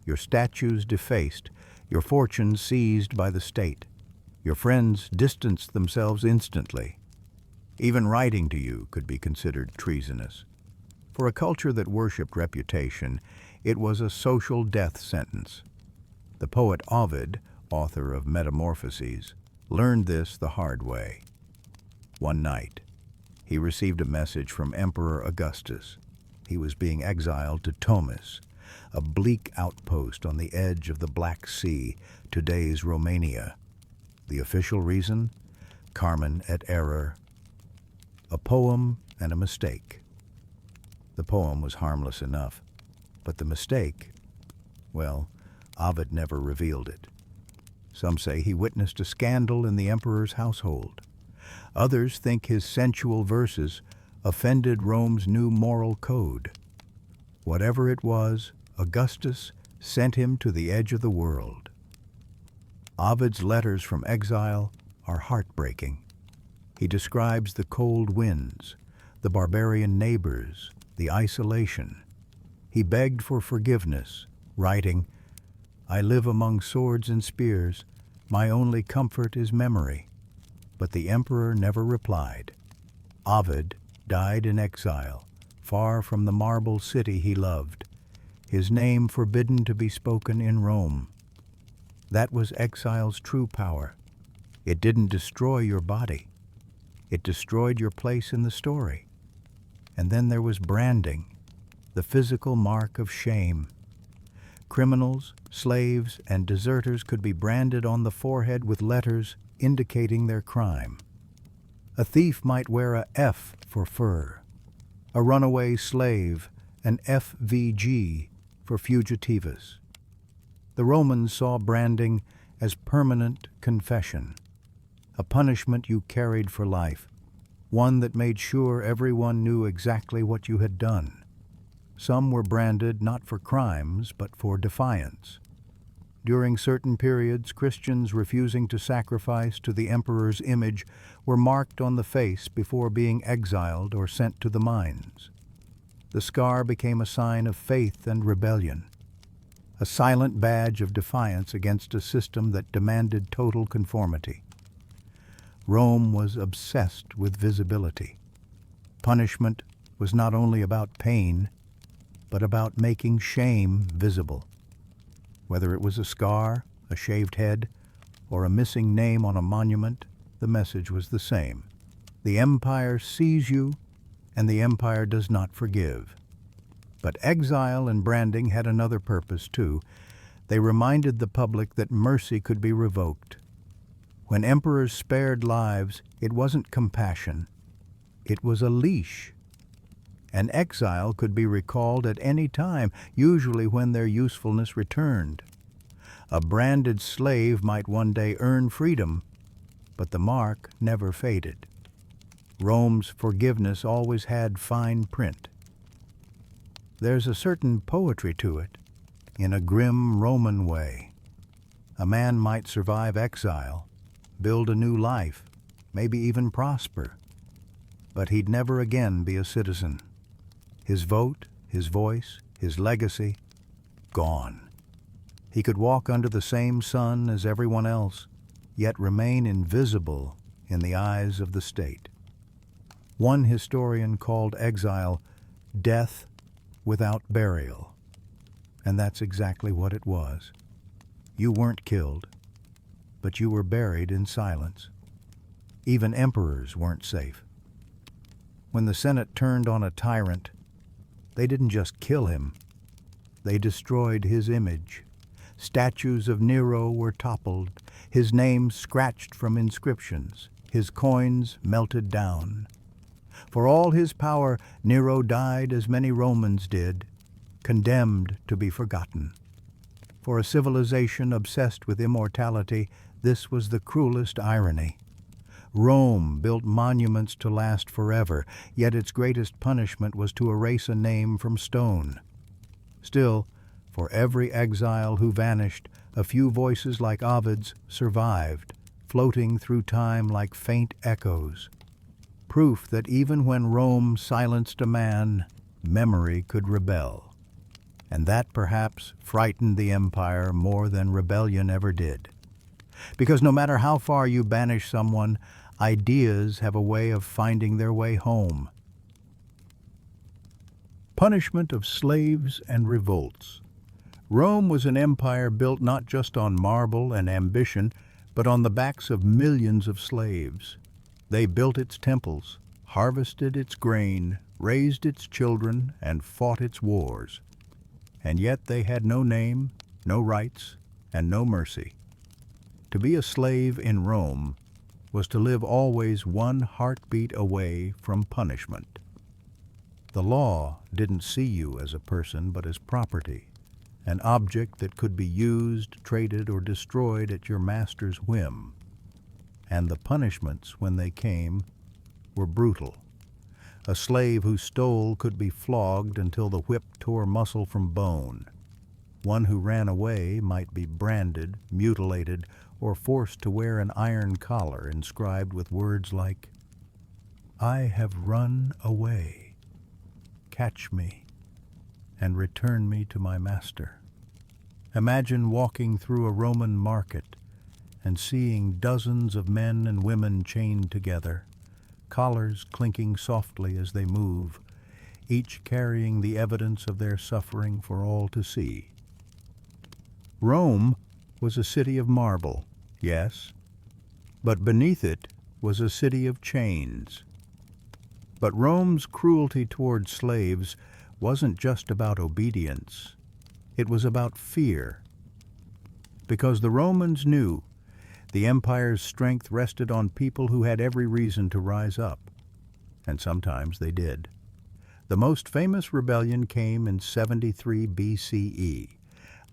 your statues defaced, your fortunes seized by the state. Your friends distanced themselves instantly. Even writing to you could be considered treasonous. For a culture that worshipped reputation, it was a social death sentence. The poet Ovid, author of Metamorphoses, learned this the hard way. One night, he received a message from Emperor Augustus. He was being exiled to Tomis, a bleak outpost on the edge of the Black Sea, today's Romania. The official reason? Carmen et error. A poem and a mistake. The poem was harmless enough, but the mistake, well, Ovid never revealed it. Some say he witnessed a scandal in the emperor's household. Others think his sensual verses offended Rome's new moral code. Whatever it was, Augustus sent him to the edge of the world. Ovid's letters from exile are heartbreaking. He describes the cold winds, the barbarian neighbors, the isolation. He begged for forgiveness, writing, "I live among swords and spears. My only comfort is memory." But the emperor never replied. Ovid died in exile, far from the marble city he loved, his name forbidden to be spoken in Rome. That was exile's true power. It didn't destroy your body. It destroyed your place in the story. And then there was branding, the physical mark of shame. Criminals, slaves, and deserters could be branded on the forehead with letters indicating their crime. A thief might wear a F for fur, a runaway slave an FVG for fugitivus. The Romans saw branding as permanent confession, a punishment you carried for life, one that made sure everyone knew exactly what you had done. Some were branded not for crimes, but for defiance. During certain periods, Christians refusing to sacrifice to the emperor's image were marked on the face before being exiled or sent to the mines. The scar became a sign of faith and rebellion, a silent badge of defiance against a system that demanded total conformity. Rome was obsessed with visibility. Punishment was not only about pain, but about making shame visible. Whether it was a scar, a shaved head, or a missing name on a monument, the message was the same. The empire sees you, and the empire does not forgive. But exile and branding had another purpose too. They reminded the public that mercy could be revoked. When emperors spared lives, it wasn't compassion. It was a leash. An exile could be recalled at any time, usually when their usefulness returned. A branded slave might one day earn freedom, but the mark never faded. Rome's forgiveness always had fine print. There's a certain poetry to it, in a grim Roman way. A man might survive exile, build a new life, maybe even prosper, but he'd never again be a citizen. His vote, his voice, his legacy, gone. He could walk under the same sun as everyone else, yet remain invisible in the eyes of the state. One historian called exile death without burial, and that's exactly what it was. You weren't killed, but you were buried in silence. Even emperors weren't safe. When the Senate turned on a tyrant, they didn't just kill him, they destroyed his image. Statues of Nero were toppled, his name scratched from inscriptions, his coins melted down. For all his power, Nero died as many Romans did, condemned to be forgotten. For a civilization obsessed with immortality, this was the cruelest irony. Rome built monuments to last forever, yet its greatest punishment was to erase a name from stone. Still, for every exile who vanished, a few voices like Ovid's survived, floating through time like faint echoes. Proof that even when Rome silenced a man, memory could rebel. And that perhaps frightened the empire more than rebellion ever did. Because no matter how far you banish someone, ideas have a way of finding their way home. Punishment of slaves and revolts. Rome was an empire built not just on marble and ambition, but on the backs of millions of slaves. They built its temples, harvested its grain, raised its children, and fought its wars. And yet they had no name, no rights, and no mercy. To be a slave in Rome was to live always one heartbeat away from punishment. The law didn't see you as a person but as property, an object that could be used, traded, or destroyed at your master's whim. And the punishments, when they came, were brutal. A slave who stole could be flogged until the whip tore muscle from bone. One who ran away might be branded, mutilated, or forced to wear an iron collar inscribed with words like, "I have run away. Catch me and return me to my master." Imagine walking through a Roman market and seeing dozens of men and women chained together, collars clinking softly as they move, each carrying the evidence of their suffering for all to see. Rome was a city of marble, yes, but beneath it was a city of chains. But Rome's cruelty toward slaves wasn't just about obedience. It was about fear. Because the Romans knew the empire's strength rested on people who had every reason to rise up, and sometimes they did. The most famous rebellion came in 73 BCE,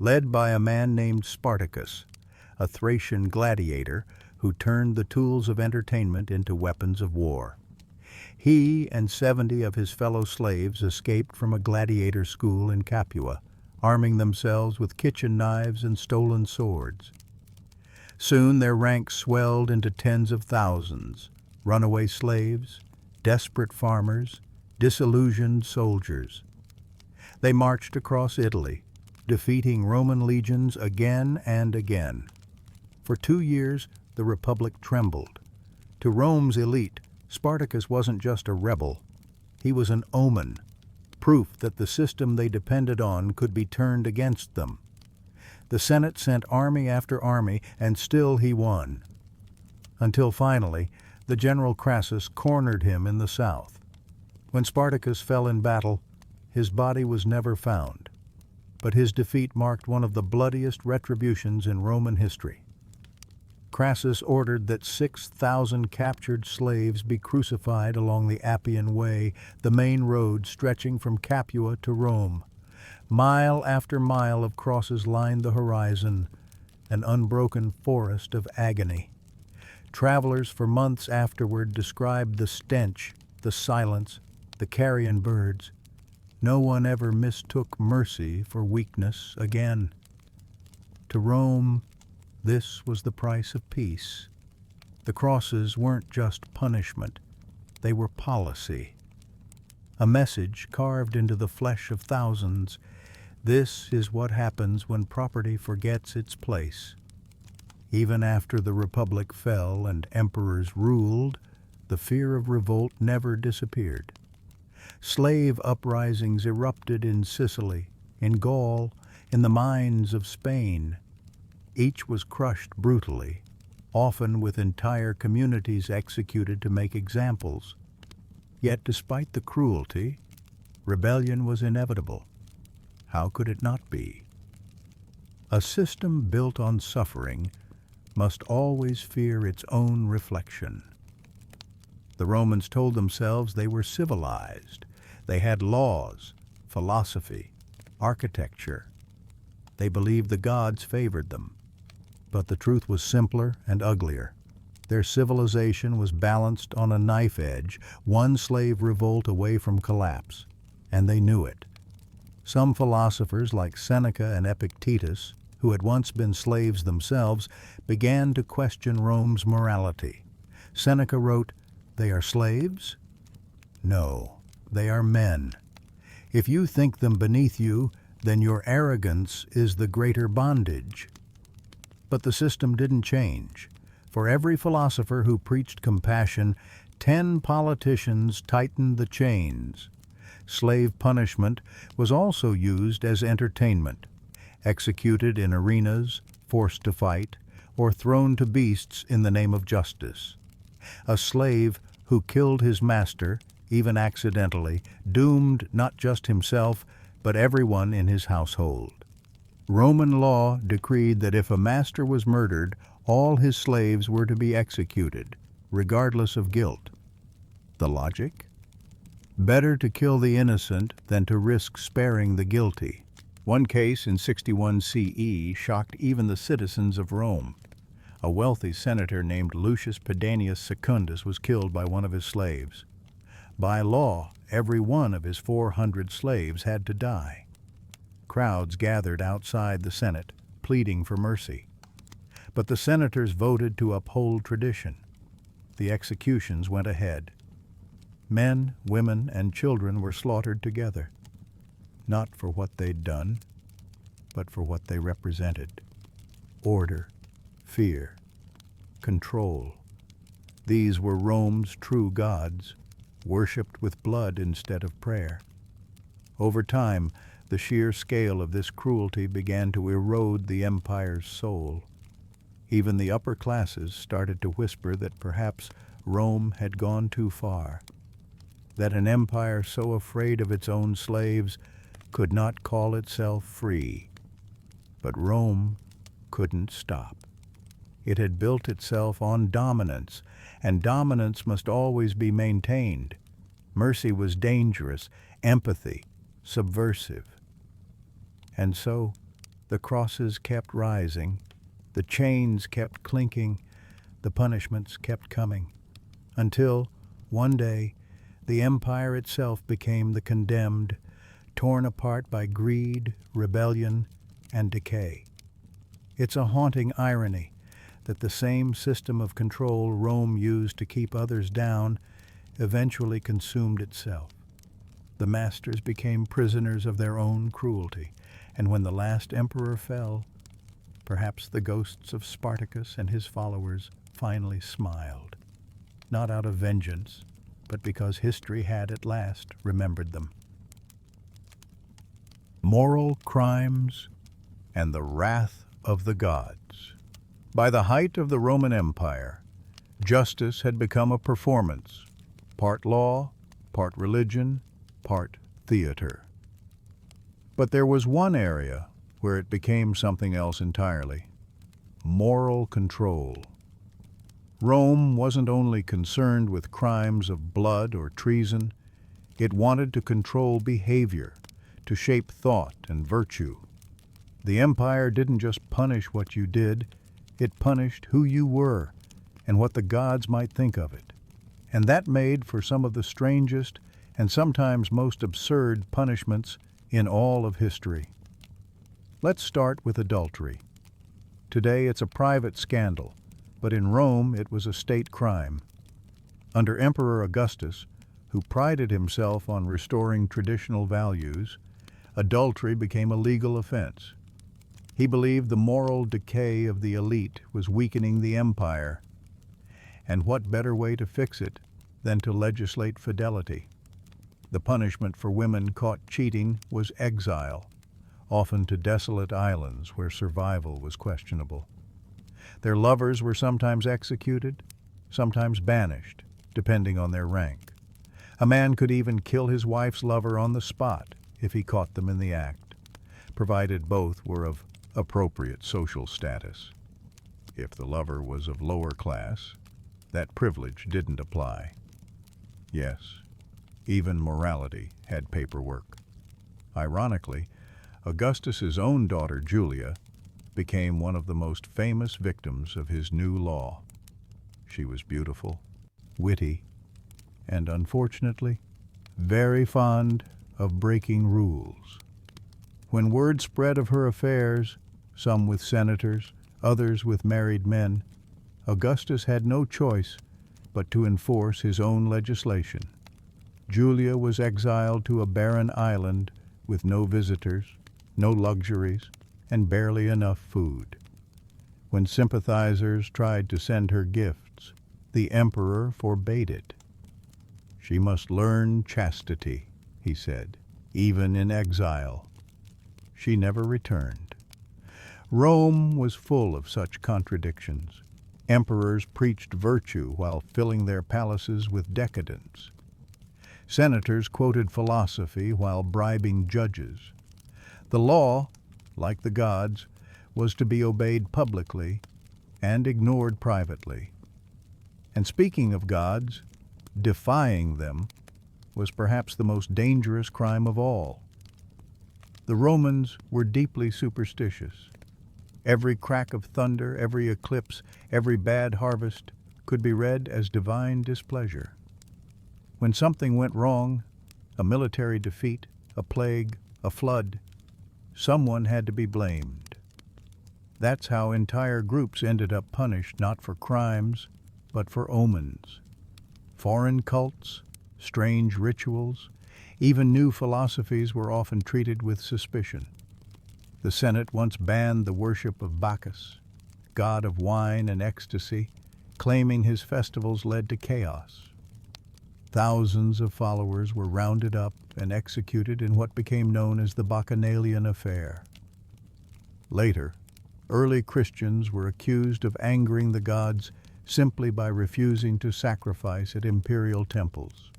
led by a man named Spartacus, a Thracian gladiator who turned the tools of entertainment into weapons of war. He and 70 of his fellow slaves escaped from a gladiator school in Capua, arming themselves with kitchen knives and stolen swords. Soon their ranks swelled into tens of thousands, runaway slaves, desperate farmers, disillusioned soldiers. They marched across Italy, defeating Roman legions again and again. For 2 years, the Republic trembled. To Rome's elite, Spartacus wasn't just a rebel. He was an omen, proof that the system they depended on could be turned against them. The Senate sent army after army, and still he won. Until finally, the general Crassus cornered him in the south. When Spartacus fell in battle, his body was never found. But his defeat marked one of the bloodiest retributions in Roman history. Crassus ordered that 6,000 captured slaves be crucified along the Appian Way, the main road stretching from Capua to Rome. Mile after mile of crosses lined the horizon, an unbroken forest of agony. Travelers for months afterward described the stench, the silence, the carrion birds. No one ever mistook mercy for weakness again. To Rome, this was the price of peace. The crosses weren't just punishment, they were policy. A message carved into the flesh of thousands. This is what happens when property forgets its place. Even after the Republic fell and emperors ruled, the fear of revolt never disappeared. Slave uprisings erupted in Sicily, in Gaul, in the mines of Spain. Each was crushed brutally, often with entire communities executed to make examples. Yet despite the cruelty, rebellion was inevitable. How could it not be? A system built on suffering must always fear its own reflection. The Romans told themselves they were civilized. They had laws, philosophy, architecture. They believed the gods favored them. But the truth was simpler and uglier. Their civilization was balanced on a knife edge, one slave revolt away from collapse, and they knew it. Some philosophers like Seneca and Epictetus, who had once been slaves themselves, began to question Rome's morality. Seneca wrote, "They are slaves? No, they are men. If you think them beneath you, then your arrogance is the greater bondage." But the system didn't change. For every philosopher who preached compassion, 10 politicians tightened the chains. Slave punishment was also used as entertainment, executed in arenas, forced to fight, or thrown to beasts in the name of justice. A slave who killed his master, even accidentally, doomed not just himself, but everyone in his household. Roman law decreed that if a master was murdered, all his slaves were to be executed, regardless of guilt. The logic? Better to kill the innocent than to risk sparing the guilty. One case in 61 CE shocked even the citizens of Rome. A wealthy senator named Lucius Pedanius Secundus was killed by one of his slaves. By law, every one of his 400 slaves had to die. Crowds gathered outside the Senate, pleading for mercy. But the senators voted to uphold tradition. The executions went ahead. Men, women, and children were slaughtered together, not for what they'd done, but for what they represented. Order, fear, control. These were Rome's true gods, worshipped with blood instead of prayer. Over time, the sheer scale of this cruelty began to erode the empire's soul. Even the upper classes started to whisper that perhaps Rome had gone too far, that an empire so afraid of its own slaves could not call itself free. But Rome couldn't stop. It had built itself on dominance, and dominance must always be maintained. Mercy was dangerous, empathy subversive. And so the crosses kept rising, The chains kept clinking, the punishments kept coming, until, one day, the empire itself became the condemned, torn apart by greed, rebellion, and decay. It's a haunting irony that the same system of control Rome used to keep others down eventually consumed itself. The masters became prisoners of their own cruelty, and when the last emperor fell, perhaps the ghosts of Spartacus and his followers finally smiled, not out of vengeance, but because history had at last remembered them. Moral crimes and the wrath of the gods. By the height of the Roman Empire, justice had become a performance, part law, part religion, part theater. But there was one area where it became something else entirely: moral control. Rome wasn't only concerned with crimes of blood or treason, it wanted to control behavior, to shape thought and virtue. The empire didn't just punish what you did, it punished who you were and what the gods might think of it. And that made for some of the strangest and sometimes most absurd punishments in all of history. Let's start with adultery. Today it's a private scandal, but in Rome it was a state crime. Under Emperor Augustus, who prided himself on restoring traditional values, adultery became a legal offense. He believed the moral decay of the elite was weakening the empire. And what better way to fix it than to legislate fidelity? The punishment for women caught cheating was exile, often to desolate islands where survival was questionable. Their lovers were sometimes executed, sometimes banished, depending on their rank. A man could even kill his wife's lover on the spot if he caught them in the act, provided both were of appropriate social status. If the lover was of lower class, that privilege didn't apply. Yes, even morality had paperwork. Ironically, Augustus's own daughter Julia became one of the most famous victims of his new law. She was beautiful, witty, and unfortunately, very fond of breaking rules. When word spread of her affairs, some with senators, others with married men, Augustus had no choice but to enforce his own legislation. Julia was exiled to a barren island with no visitors, no luxuries, and barely enough food. When sympathizers tried to send her gifts, the emperor forbade it. She must learn chastity, he said, even in exile. She never returned. Rome was full of such contradictions. Emperors preached virtue while filling their palaces with decadence. Senators quoted philosophy while bribing judges. The law, like the gods, was to be obeyed publicly and ignored privately. And speaking of gods, defying them was perhaps the most dangerous crime of all. The Romans were deeply superstitious. Every crack of thunder, every eclipse, every bad harvest could be read as divine displeasure. When something went wrong, a military defeat, a plague, a flood, someone had to be blamed. That's how entire groups ended up punished not for crimes, but for omens. Foreign cults, strange rituals, even new philosophies were often treated with suspicion. The Senate once banned the worship of Bacchus, god of wine and ecstasy, claiming his festivals led to chaos. Thousands of followers were rounded up and executed in what became known as the Bacchanalian affair. Later, early Christians were accused of angering the gods simply by refusing to sacrifice at imperial temples.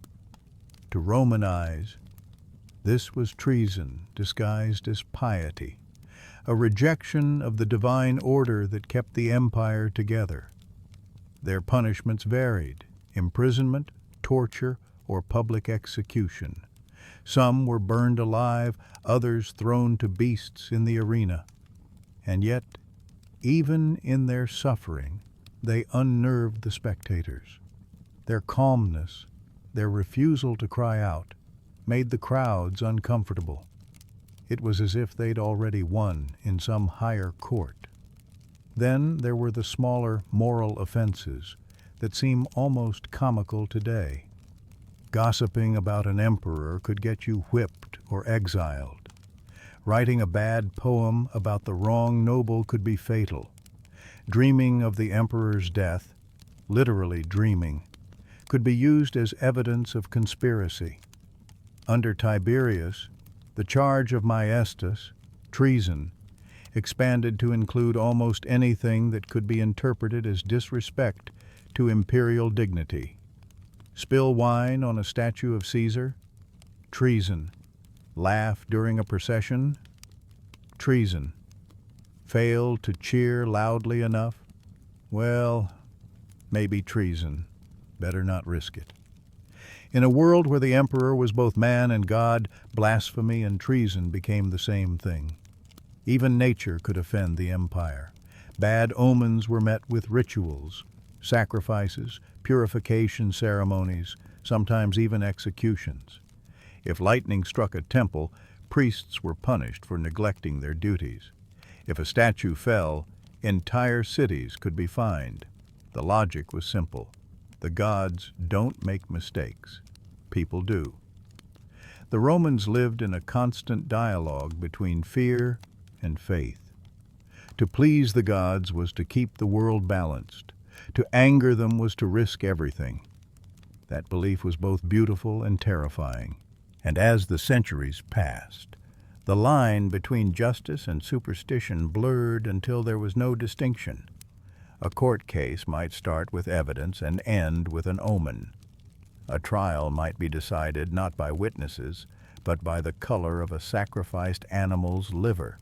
To Roman eyes, this was treason disguised as piety, a rejection of the divine order that kept the empire together. Their punishments varied: imprisonment, torture, or public execution. Some were burned alive, others thrown to beasts in the arena. And yet, even in their suffering, they unnerved the spectators. Their calmness, their refusal to cry out, made the crowds uncomfortable. It was as if they'd already won in some higher court. Then there were the smaller moral offenses that seem almost comical today. Gossiping about an emperor could get you whipped or exiled. Writing a bad poem about the wrong noble could be fatal. Dreaming of the emperor's death, literally dreaming, could be used as evidence of conspiracy. Under Tiberius, the charge of maestas, treason, expanded to include almost anything that could be interpreted as disrespect to imperial dignity. Spill wine on a statue of Caesar? Treason. Laugh during a procession? Treason. Fail to cheer loudly enough? Well, maybe treason. Better not risk it. In a world where the emperor was both man and god, blasphemy and treason became the same thing. Even nature could offend the empire. Bad omens were met with rituals, sacrifices, purification ceremonies, sometimes even executions. If lightning struck a temple, priests were punished for neglecting their duties. If a statue fell, entire cities could be fined. The logic was simple. The gods don't make mistakes. People do. The Romans lived in a constant dialogue between fear and faith. To please the gods was to keep the world balanced. To anger them was to risk everything. That belief was both beautiful and terrifying. And as the centuries passed, the line between justice and superstition blurred until there was no distinction. A court case might start with evidence and end with an omen. A trial might be decided not by witnesses, but by the color of a sacrificed animal's liver.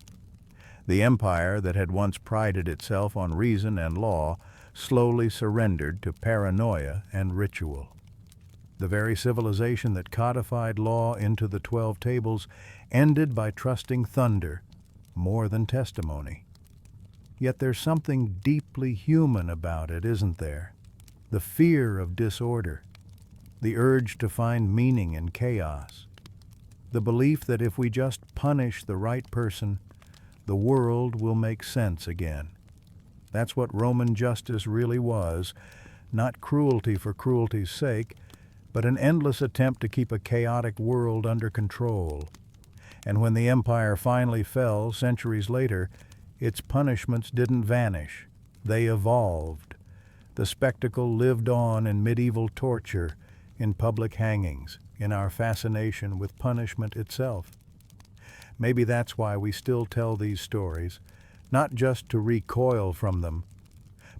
The empire that had once prided itself on reason and law slowly surrendered to paranoia and ritual. The very civilization that codified law into the 12 tables ended by trusting thunder more than testimony. Yet there's something deeply human about it, isn't there? The fear of disorder, the urge to find meaning in chaos, the belief that if we just punish the right person, the world will make sense again. That's what Roman justice really was, not cruelty for cruelty's sake, but an endless attempt to keep a chaotic world under control. And when the empire finally fell centuries later, its punishments didn't vanish. They evolved. The spectacle lived on in medieval torture, in public hangings, in our fascination with punishment itself. Maybe that's why we still tell these stories, not just to recoil from them,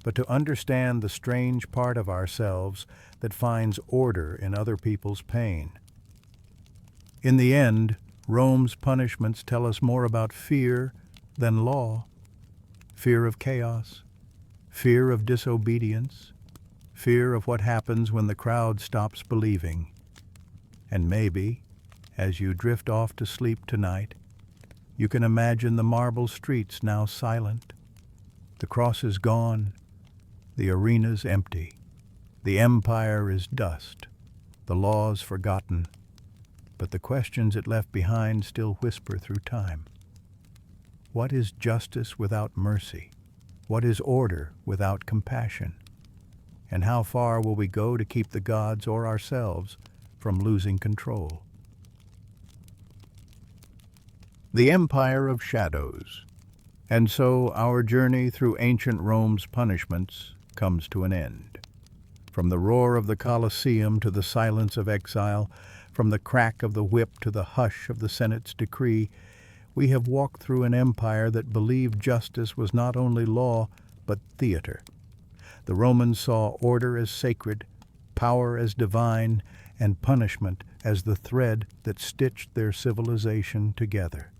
but to understand the strange part of ourselves that finds order in other people's pain. In the end, Rome's punishments tell us more about fear than law. Fear of chaos, fear of disobedience, fear of what happens when the crowd stops believing. And maybe, as you drift off to sleep tonight, you can imagine the marble streets now silent. The cross is gone, the arena's empty, the empire is dust, the laws forgotten, but the questions it left behind still whisper through time. What is justice without mercy? What is order without compassion? And how far will we go to keep the gods or ourselves from losing control? The Empire of Shadows. And so our journey through ancient Rome's punishments comes to an end. From the roar of the Colosseum to the silence of exile, from the crack of the whip to the hush of the Senate's decree, we have walked through an empire that believed justice was not only law, but theater. The Romans saw order as sacred, power as divine, and punishment as the thread that stitched their civilization together.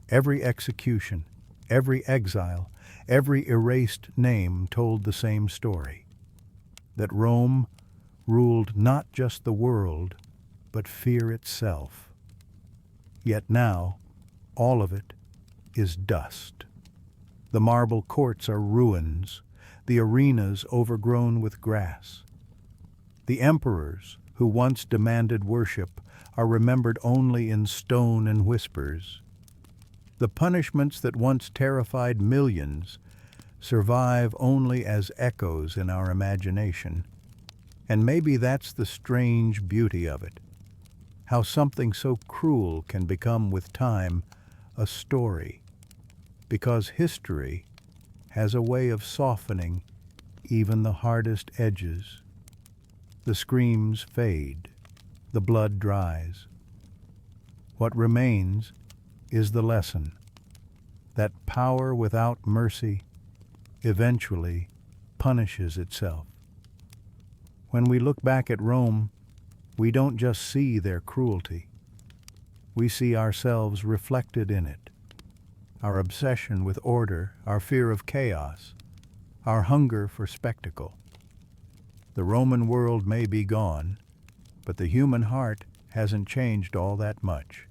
Every execution, every exile, every erased name told the same story, that Rome ruled not just the world, but fear itself. Yet now, all of it is dust. The marble courts are ruins, the arenas overgrown with grass. The emperors, who once demanded worship, are remembered only in stone and whispers. The punishments that once terrified millions survive only as echoes in our imagination. And maybe that's the strange beauty of it, how something so cruel can become with time a story, because history has a way of softening even the hardest edges. The screams fade, the blood dries. What remains is the lesson that power without mercy eventually punishes itself. When we look back at Rome, we don't just see their cruelty. We see ourselves reflected in it. Our obsession with order, our fear of chaos, our hunger for spectacle. The Roman world may be gone, but the human heart hasn't changed all that much.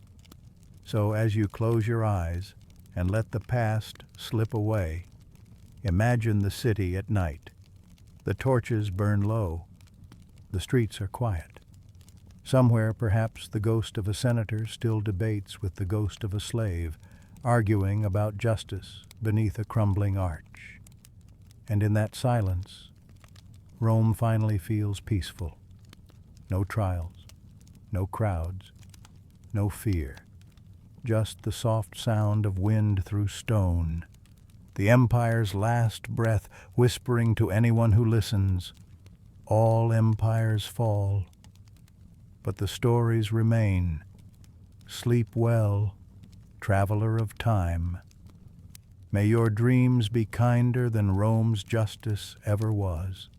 So as you close your eyes and let the past slip away, imagine the city at night. The torches burn low. The streets are quiet. Somewhere, perhaps, the ghost of a senator still debates with the ghost of a slave, arguing about justice beneath a crumbling arch. And in that silence, Rome finally feels peaceful. No trials, no crowds, no fear. Just the soft sound of wind through stone. The empire's last breath whispering to anyone who listens, all empires fall, but the stories remain. Sleep well, traveler of time. May your dreams be kinder than Rome's justice ever was.